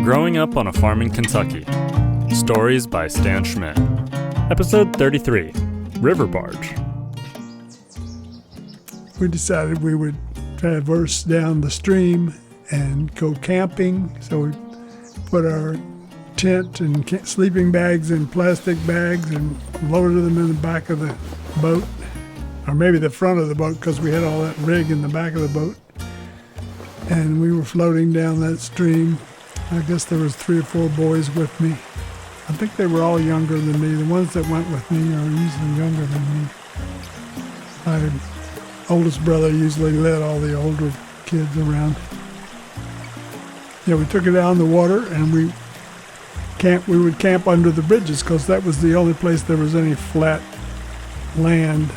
Growing Up on a Farm in Kentucky. Stories by Stan Schmidt. Episode 33, River Barge. We decided we would traverse down the stream and go camping. So we put our tent and sleeping bags in plastic bags and loaded them in the back of the boat, or maybe the front of the boat, because we had all that rig in the back of the boat. And we were floating down that stream. I guess there was 3 or 4 boys with me. I think they were all younger than me. The ones that went with me are usually younger than me. My oldest brother usually led all the older kids around. Yeah, we took it out on the water, and we would camp under the bridges, because that was the only place there was any flat land,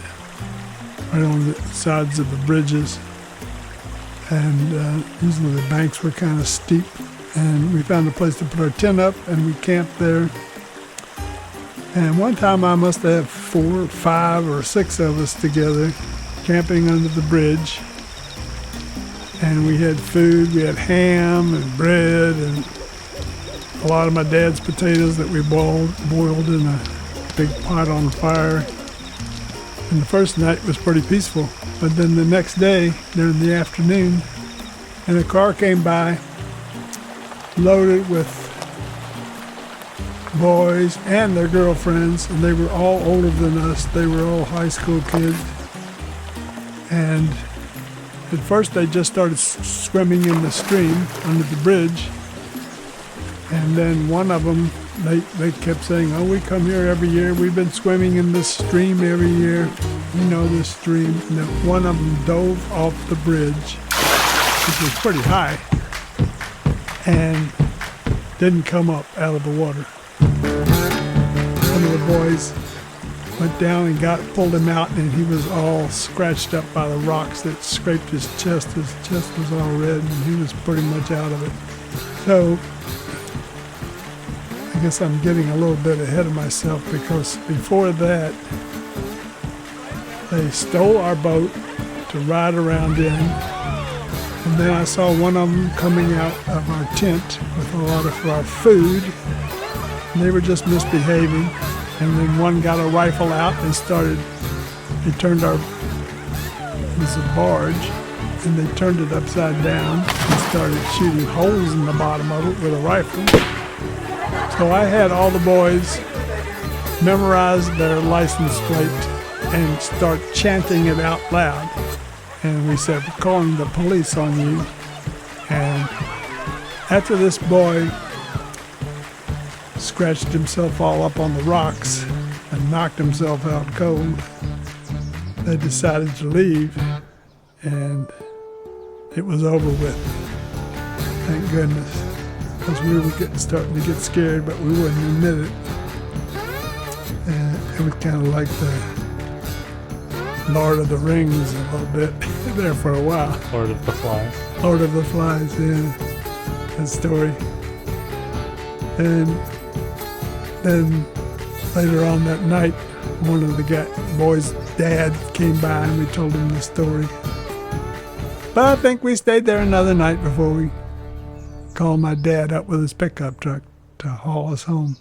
right on the sides of the bridges. And usually the banks were kind of steep. And we found a place to put our tent up, and we camped there. And one time I must have 4, 5, or 6 of us together camping under the bridge. And we had food. We had ham and bread and a lot of my dad's potatoes that we boiled in a big pot on the fire. And the first night was pretty peaceful. But then the next day, during the afternoon, and a car came by loaded with boys and their girlfriends, and they were all older than us. They were all high school kids. And at first they just started swimming in the stream under the bridge. And then one of them, they kept saying, "Oh, we come here every year. We've been swimming in this stream every year. We know this stream." And then one of them dove off the bridge, which was pretty high, and didn't come up out of the water. One of the boys went down and pulled him out, and he was all scratched up by the rocks that scraped his chest. His chest was all red, and he was pretty much out of it. So I guess I'm getting a little bit ahead of myself, because before that, they stole our boat to ride around in. And then I saw one of them coming out of our tent with a lot of our food. And they were just misbehaving. And then one got a rifle out and it was a barge, and they turned it upside down and started shooting holes in the bottom of it with a rifle. So I had all the boys memorize their license plate and start chanting it out loud. And we said, "We're calling the police on you." And after this boy scratched himself all up on the rocks and knocked himself out cold, they decided to leave, and it was over with. Thank goodness. Because we were starting to get scared, but we wouldn't admit it. And it was kind of like the Lord of the Rings a little bit there for a while. Lord of the Flies. Lord of the Flies, yeah. That story. And then later on that night, one of the boys' dad came by, and we told him the story. But I think we stayed there another night before we called my dad up with his pickup truck to haul us home.